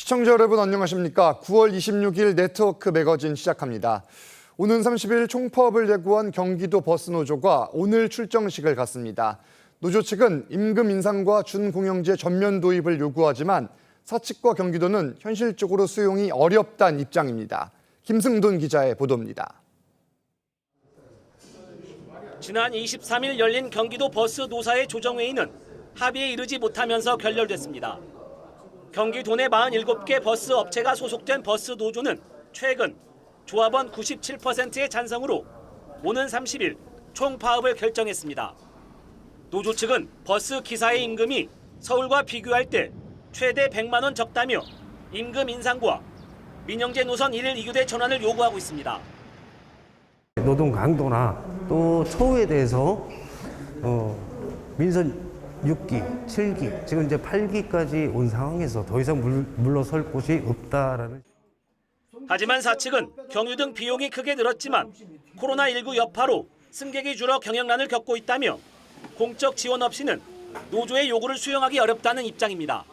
시청자 여러분 안녕하십니까? 9월 26일 네트워크 매거진 시작합니다. 오는 30일 총파업을 예고한 경기도 버스노조가 오늘 출정식을 갖습니다. 노조 측은 임금 인상과 준공영제 전면 도입을 요구하지만 사측과 경기도는 현실적으로 수용이 어렵다는 입장입니다. 김승돈 기자의 보도입니다. 지난 23일 열린 경기도 버스 노사의 조정회의는 합의에 이르지 못하면서 결렬됐습니다. 경기도 내 47개 버스 업체가 소속된 버스 노조는 최근 조합원 97%의 찬성으로 오는 30일 총파업을 결정했습니다. 노조 측은 버스 기사의 임금이 서울과 비교할 때 최대 100만 원 적다며 임금 인상과 민영제 노선 1일 2교대 전환을 요구하고 있습니다. 노동 강도나 또 처우에 대해서 민선 6기, 7기, 지금 이제 8기까지 온 상황에서 더 이상 물러설 곳이 없다라는. 하지만 사측은 경유 등 비용이 크게 늘었지만 코로나19 여파로 승객이 줄어 경영난을 겪고 있다며 공적 지원 없이는 노조의 요구를 수용하기 어렵다는 입장입니다.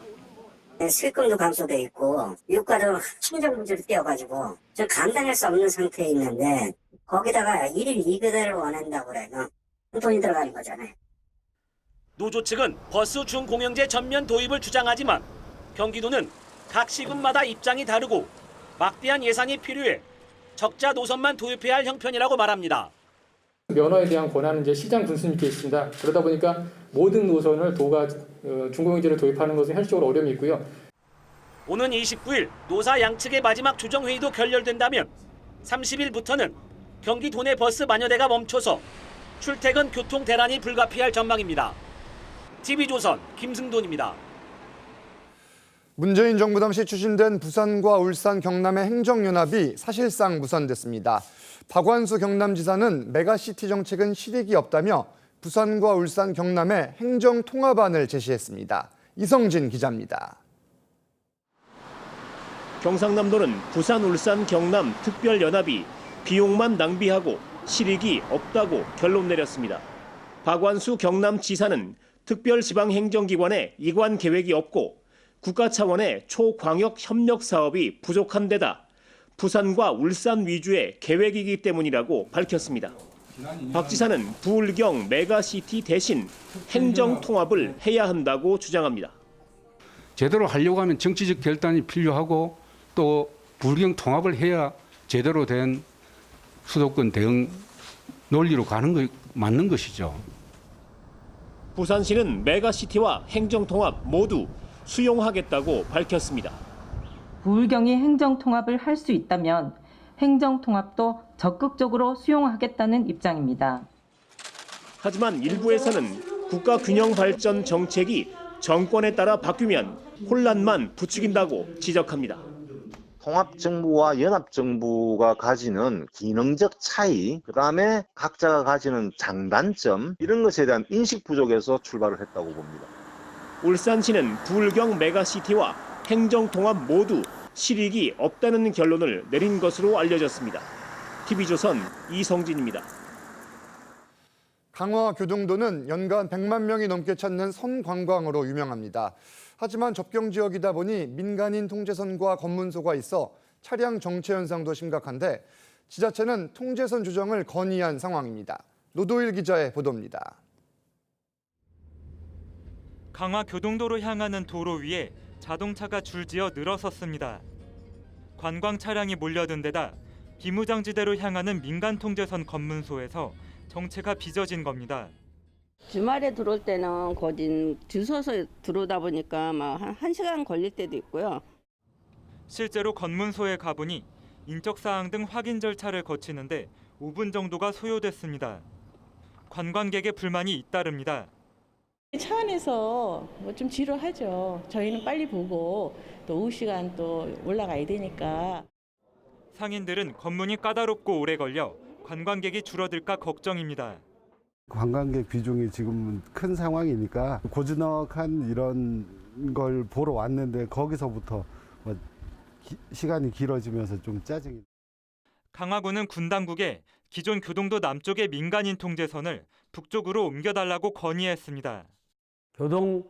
수익금도 감소돼 있고 유가도 천정부지로 뛰어가지고 저 감당할 수 없는 상태에 있는데 거기다가 1일 2교대를 원한다고 그래요. 돈이 들어가는 거잖아요. 노조 측은 버스 준공영제 전면 도입을 주장하지만 경기도는 각 시군마다 입장이 다르고 막대한 예산이 필요해 적자 노선만 도입해야 할 형편이라고 말합니다. 면허에 대한 권한은 이제 시장 군수님께 있습니다. 그러다 보니까 모든 노선을 도가 준공영제를 도입하는 것은 현실적으로 어려움이 있고요. 오는 29일 노사 양측의 마지막 조정회의도 결렬된다면 30일부터는 경기도 내 버스 만여대가 멈춰서 출퇴근 교통 대란이 불가피할 전망입니다. TV조선 김승돈입니다. 문재인 정부 당시 추진된 부산과 울산, 경남의 행정연합이 사실상 무산됐습니다. 박완수 경남지사는 메가시티 정책은 실익이 없다며 부산과 울산, 경남의 행정통합안을 제시했습니다. 이성진 기자입니다. 경상남도는 부산, 울산, 경남 특별연합이 비용만 낭비하고 실익이 없다고 결론 내렸습니다. 박완수 경남지사는 특별지방행정기관에 이관 계획이 없고 국가 차원의 초광역 협력 사업이 부족한 데다 부산과 울산 위주의 계획이기 때문이라고 밝혔습니다. 박 지사는 부울경 메가시티 대신 행정통합을 해야 한다고 주장합니다. 제대로 하려고 하면 정치적 결단이 필요하고 또 부울경 통합을 해야 제대로 된 수도권 대응 논리로 가는 거 맞는 것이죠. 부산시는 메가시티와 행정통합 모두 수용하겠다고 밝혔습니다. 부울경이 행정통합을 할 수 있다면 행정통합도 적극적으로 수용하겠다는 입장입니다. 하지만 일부에서는 국가균형발전 정책이 정권에 따라 바뀌면 혼란만 부추긴다고 지적합니다. 통합정부와 연합정부가 가지는 기능적 차이, 그다음에 각자가 가지는 장단점, 이런 것에 대한 인식 부족에서 출발을 했다고 봅니다. 울산시는 부울경 메가시티와 행정통합 모두 실익이 없다는 결론을 내린 것으로 알려졌습니다. TV조선 이성진입니다. 강화 교동도는 연간 100만 명이 넘게 찾는 선관광으로 유명합니다. 하지만 접경 지역이다 보니 민간인 통제선과 검문소가 있어 차량 정체 현상도 심각한데 지자체는 통제선 조정을 건의한 상황입니다. 노도일 기자의 보도입니다. 강화 교동도로 향하는 도로 위에 자동차가 줄지어 늘어섰습니다. 관광 차량이 몰려든 데다 비무장지대로 향하는 민간 통제선 검문소에서 정체가 빚어진 겁니다. 주말에 들어올 때는 거진 줄 서서 들어오다 보니까 막 한 1시간 걸릴 때도 있고요. 실제로 검문소에 가보니 인적사항 등 확인 절차를 거치는데 5분 정도가 소요됐습니다. 관광객의 불만이 잇따릅니다. 차 안에서 뭐 좀 지루하죠. 저희는 빨리 보고 또 오후 시간 또 올라가야 되니까. 상인들은 검문이 까다롭고 오래 걸려 관광객이 줄어들까 걱정입니다. 관광객 비중이 지금 큰 상황이니까 고즈넉한 이런 걸 보러 왔는데 거기서부터 시간이 길어지면서 좀 짜증이. 강화군은 군 당국에 기존 교동도 남쪽의 민간인 통제선을 북쪽으로 옮겨달라고 건의했습니다. 교동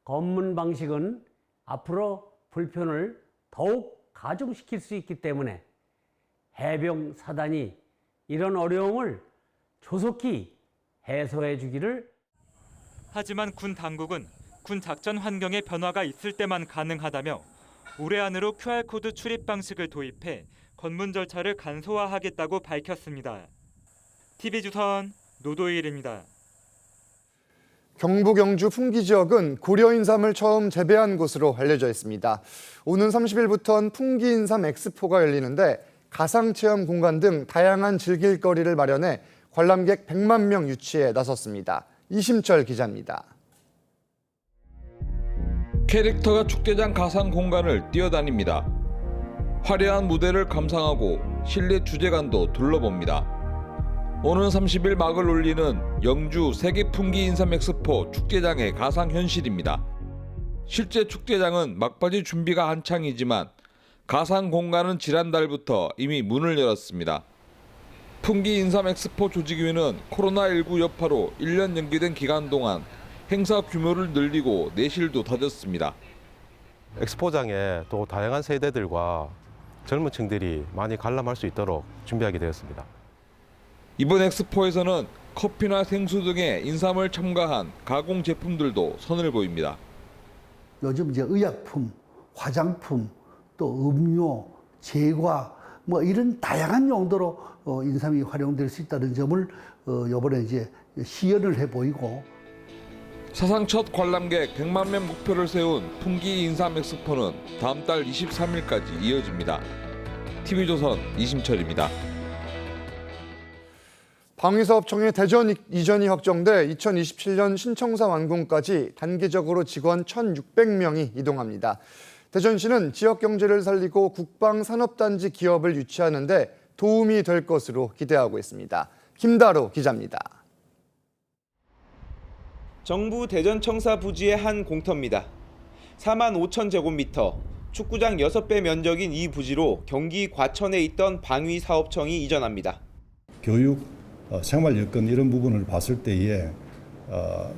검문 방식은 앞으로 불편을 더욱 가중시킬 수 있기 때문에 해병 사단이 이런 어려움을 조속히 해소해 주기를. 하지만 군 당국은 군 작전 환경에 변화가 있을 때만 가능하다며 올해 안으로 QR코드 출입 방식을 도입해 검문 절차를 간소화하겠다고 밝혔습니다. TV조선 노도일입니다. 경북 영주 풍기 지역은 고려 인삼을 처음 재배한 곳으로 알려져 있습니다. 오는 30일부터는 풍기 인삼 엑스포가 열리는데 가상체험 공간 등 다양한 즐길거리를 마련해 관람객 100만 명 유치에 나섰습니다. 이심철 기자입니다. 캐릭터가 축제장 가상 공간을 뛰어다닙니다. 화려한 무대를 감상하고 실내 주제관도 둘러봅니다. 오는 30일 막을 올리는 영주 세계 풍기 인삼 엑스포 축제장의 가상 현실입니다. 실제 축제장은 막바지 준비가 한창이지만 가상 공간은 지난달부터 이미 문을 열었습니다. 풍기 인삼 엑스포 조직위는 코로나19 여파로 1년 연기된 기간 동안 행사 규모를 늘리고 내실도 다졌습니다. 엑스포장에 또 다양한 세대들과 젊은 층들이 많이 관람할 수 있도록 준비하게 되었습니다. 이번 엑스포에서는 커피나 생수 등의 인삼을 첨가한 가공 제품들도 선을 보입니다. 요즘 이제 의약품, 화장품, 또 음료, 제과 뭐 이런 다양한 용도로 인삼이 활용될 수 있다는 점을 이번에 이제 시연을 해 보이고. 사상 첫 관람객 100만 명 목표를 세운 풍기 인삼 엑스포는 다음 달 23일까지 이어집니다. TV조선 이심철입니다. 방위사업청의 대전 이전이 확정돼 2027년 신청사 완공까지 단기적으로 직원 1,600명이 이동합니다. 대전시는 지역 경제를 살리고 국방산업단지 기업을 유치하는 데 도움이 될 것으로 기대하고 있습니다. 김다로 기자입니다. 정부 대전청사 부지의 한 공터입니다. 4만 5천 제곱미터, 축구장 6배 면적인 이 부지로 경기 과천에 있던 방위사업청이 이전합니다. 교육, 생활 여건 이런 부분을 봤을 때에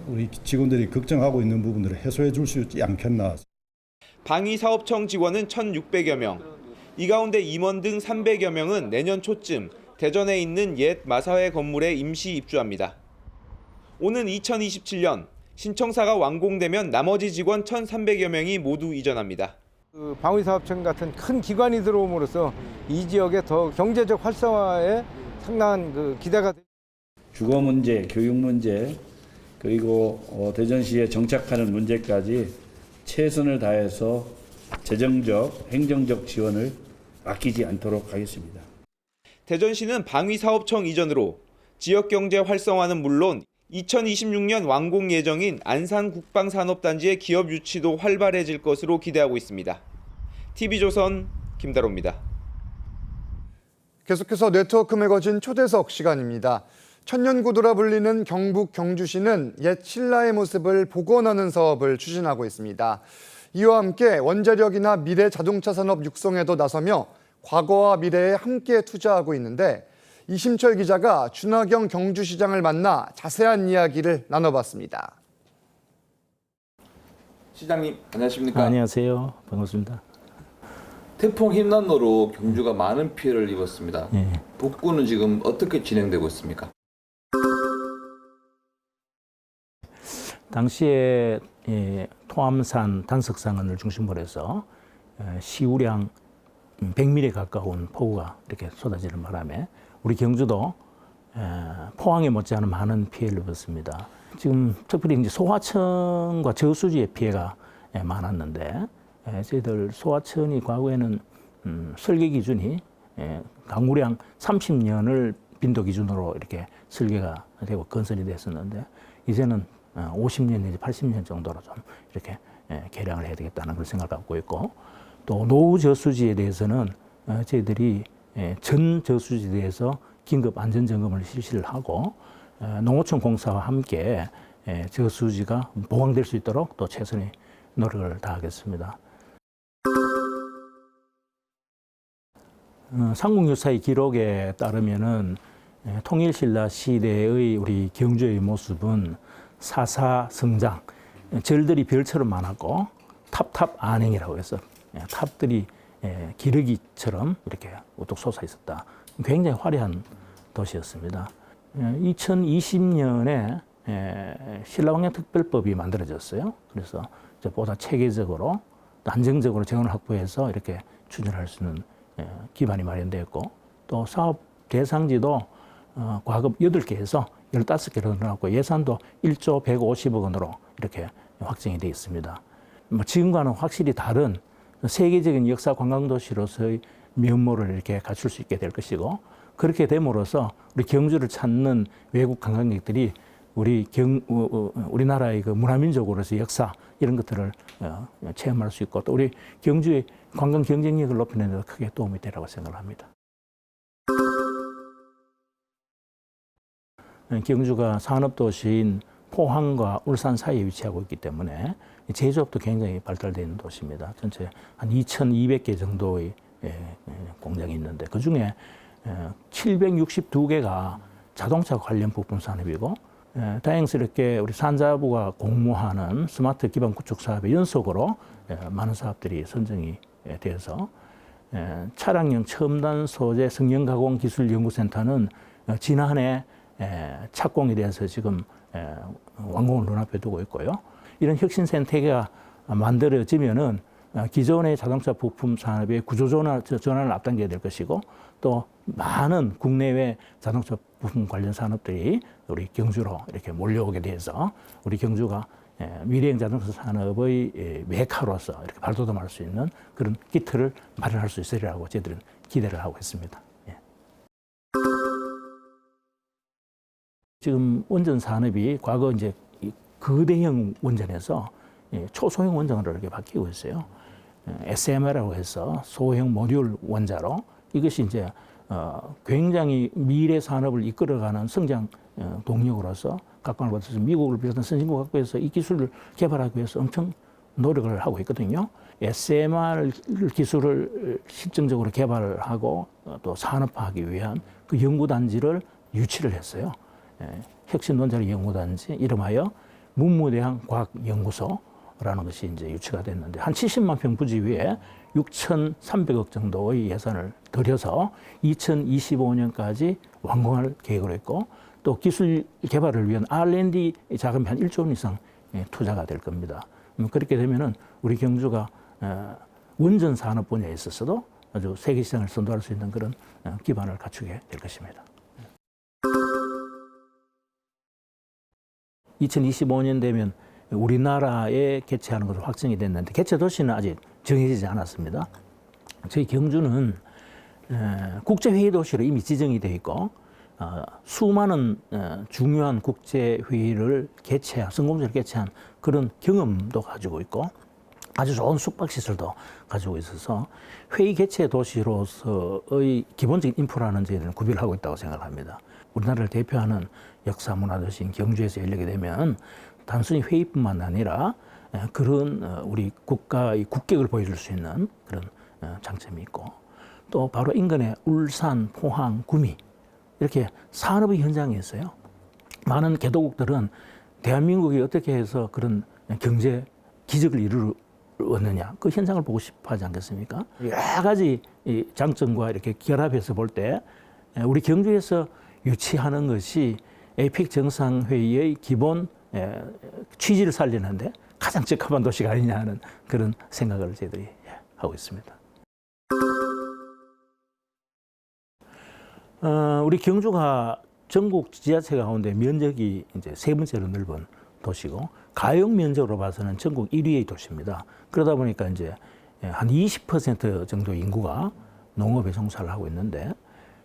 우리 직원들이 걱정하고 있는 부분들을 해소해 줄 수 있지 않겠나. 방위사업청 직원은 1,600여 명. 이 가운데 임원 등 300여 명은 내년 초쯤 대전에 있는 옛 마사회 건물에 임시 입주합니다. 오는 2027년 신청사가 완공되면 나머지 직원 1,300여 명이 모두 이전합니다. 방위사업청 같은 큰 기관이 들어옴으로써 이 지역의 더 경제적 활성화에 상당한 기대가 됩니다. 주거 문제, 교육 문제, 그리고 대전시에 정착하는 문제까지 최선을 다해서 재정적, 행정적 지원을 아끼지 않도록 하겠습니다. 대전시는 방위사업청 이전으로 지역 경제 활성화는 물론 2026년 완공 예정인 안산 국방산업단지의 기업 유치도 활발해질 것으로 기대하고 있습니다. TV조선 김다로입니다. 계속해서 네트워크 매거진 초대석 시간입니다. 천년구도라 불리는 경북 경주시는 옛 신라의 모습을 복원하는 사업을 추진하고 있습니다. 이와 함께 원자력이나 미래 자동차 산업 육성에도 나서며 과거와 미래에 함께 투자하고 있는데 이심철 기자가 준하경 경주시장을 만나 자세한 이야기를 나눠봤습니다. 시장님 안녕하십니까? 안녕하세요. 반갑습니다. 태풍 힘난로로 경주가 많은 피해를 입었습니다. 복구는 지금 어떻게 진행되고 있습니까? 당시에 토암산 단석상을 중심으로 해서 시우량 100mm 가까운 폭우가 이렇게 쏟아지는 바람에 우리 경주도 포항에 못지않은 많은 피해를 입었습니다. 지금 특별히 이제 소하천과 저수지의 피해가 많았는데 저희들 소하천이 과거에는 설계 기준이 강우량 30년을 빈도 기준으로 이렇게 설계가 되고 건설이 됐었는데 이제는 50년 내지 80년 정도로 좀 이렇게 개량을 해야 되겠다는 그런 생각을 갖고 있고 또 노후 저수지에 대해서는 저희들이 전 저수지에 대해서 긴급 안전 점검을 실시를 하고 농어촌 공사와 함께 저수지가 보강될 수 있도록 또 최선의 노력을 다하겠습니다. 삼국유사의 기록에 따르면은 통일신라 시대의 우리 경주의 모습은 사사성장, 절들이 별처럼 많았고 탑탑 안행이라고 해서 탑들이 기러기처럼 이렇게 우뚝 솟아 있었다. 굉장히 화려한 도시였습니다. 2020년에 신라왕년특별법이 만들어졌어요. 그래서 보다 체계적으로 안정적으로 재원을 확보해서 이렇게 추진할 수 있는 기반이 마련되었고, 또 사업 대상지도 과거 8개에서 15개로 늘어났고, 예산도 1조 150억 원으로 이렇게 확정이 되어 있습니다. 지금과는 확실히 다른 세계적인 역사 관광도시로서의 면모를 이렇게 갖출 수 있게 될 것이고, 그렇게 됨으로써 우리 경주를 찾는 외국 관광객들이 우리나라의 그 문화민족으로서 역사 이런 것들을 체험할 수 있고, 또 우리 경주의 관광 경쟁력을 높이는 데 크게 도움이 되라고 생각을 합니다. 경주가 산업도시인 포항과 울산 사이에 위치하고 있기 때문에 제조업도 굉장히 발달되어 있는 도시입니다. 전체 한 2,200개 정도의 공장이 있는데, 그중에 762개가 자동차 관련 부품 산업이고, 다행스럽게 우리 산자부가 공모하는 스마트 기반 구축 사업의 연속으로 많은 사업들이 선정이 되어서, 차량용 첨단 소재 성형 가공 기술 연구센터는 지난해 착공이 돼서 지금 완공을 눈앞에 두고 있고요. 이런 혁신센터가 만들어지면은 기존의 자동차 부품 산업의 구조 전환을 앞당겨야 될 것이고, 또 많은 국내외 자동차 부품 관련 산업들이 우리 경주로 이렇게 몰려오게 돼서 우리 경주가 미래형 자동차 산업의 메카로서 이렇게 발돋움할 수 있는 그런 기틀을 마련할 수 있으리라고 저희들은 기대를 하고 있습니다. 지금 원전 산업이 과거 이제 거대형 원전에서 초소형 원전으로 이렇게 바뀌고 있어요. SMR이라고 해서 소형 모듈 원자로, 이것이 이제 굉장히 미래 산업을 이끌어가는 성장 동력으로서 각광을 받아서 미국을 비롯한 선진국 각국에서 이 기술을 개발하기 위해서 엄청 노력을 하고 있거든요. SMR 기술을 실증적으로 개발하고 또 산업화하기 위한 그 연구단지를 유치를 했어요. 혁신논자리 연구단지, 이름하여 문무대항 과학연구소라는 것이 이제 유치가 됐는데, 한 70만 평 부지 위에 6,300억 정도의 예산을 들여서 2025년까지 완공할 계획으로 했고, 또 기술 개발을 위한 R&D 자금이 한 1조 원 이상 투자가 될 겁니다. 그렇게 되면은 우리 경주가 원전 산업 분야에 있어서도 아주 세계 시장을 선도할 수 있는 그런 기반을 갖추게 될 것입니다. 2025년 되면 우리나라에 개최하는 것으로 확정이 됐는데, 개최 도시는 아직 정해지지 않았습니다. 저희 경주는 국제회의 도시로 이미 지정이 되어 있고, 수많은 중요한 국제회의를 성공적으로 개최한 그런 경험도 가지고 있고, 아주 좋은 숙박시설도 가지고 있어서 회의 개최 도시로서의 기본적인 인프라는 저희들은 구비를 하고 있다고 생각합니다. 우리나라를 대표하는 역사 문화도시인 경주에서 열리게 되면 단순히 회의뿐만 아니라 그런 우리 국가의 국격을 보여줄 수 있는 그런 장점이 있고, 또 바로 인근에 울산, 포항, 구미 이렇게 산업의 현장이 있어요. 많은 개도국들은 대한민국이 어떻게 해서 그런 경제 기적을 이루었느냐, 그 현장을 보고 싶어 하지 않겠습니까? 여러 가지 장점과 이렇게 결합해서 볼 때 우리 경주에서 유치하는 것이 에이펙 정상회의의 기본 취지를 살리는데 가장 적합한 도시가 아니냐 하는 그런 생각을 저희들이 하고 있습니다. 우리 경주가 전국 지자체 가운데 면적이 이제 세 번째로 넓은 도시고, 가용 면적으로 봐서는 전국 1위의 도시입니다. 그러다 보니까 이제 한 20% 정도 인구가 농업에 종사를 하고 있는데,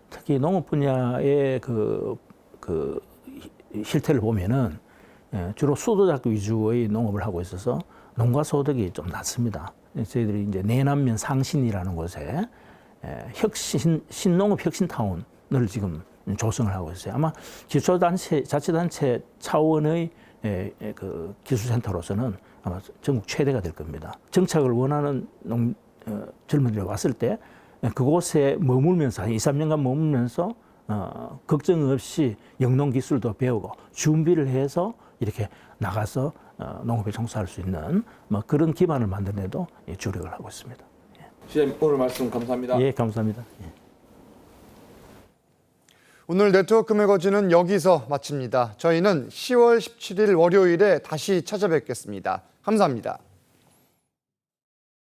특히 농업 분야의 그 실태를 보면은 주로 수도작 위주의 농업을 하고 있어서 농가 소득이 좀 낮습니다. 저희들이 이제 내남면 상신이라는 곳에 신농업 혁신타운을 지금 조성을 하고 있어요. 아마 기초단체, 자치단체 차원의 그 기술센터로서는 아마 전국 최대가 될 겁니다. 정착을 원하는 젊은이들이 왔을 때 그곳에 머물면서 한 2, 3년간 머물면서 걱정 없이 영농 기술도 배우고 준비를 해서 이렇게 나가서 농업에 종사할 수 있는 그런 기반을 만드는 데도 주력을 하고 있습니다. 시장님 오늘 말씀 감사합니다. 예, 감사합니다. 오늘 네트워크 매거진은 여기서 마칩니다. 저희는 10월 17일 월요일에 다시 찾아뵙겠습니다. 감사합니다.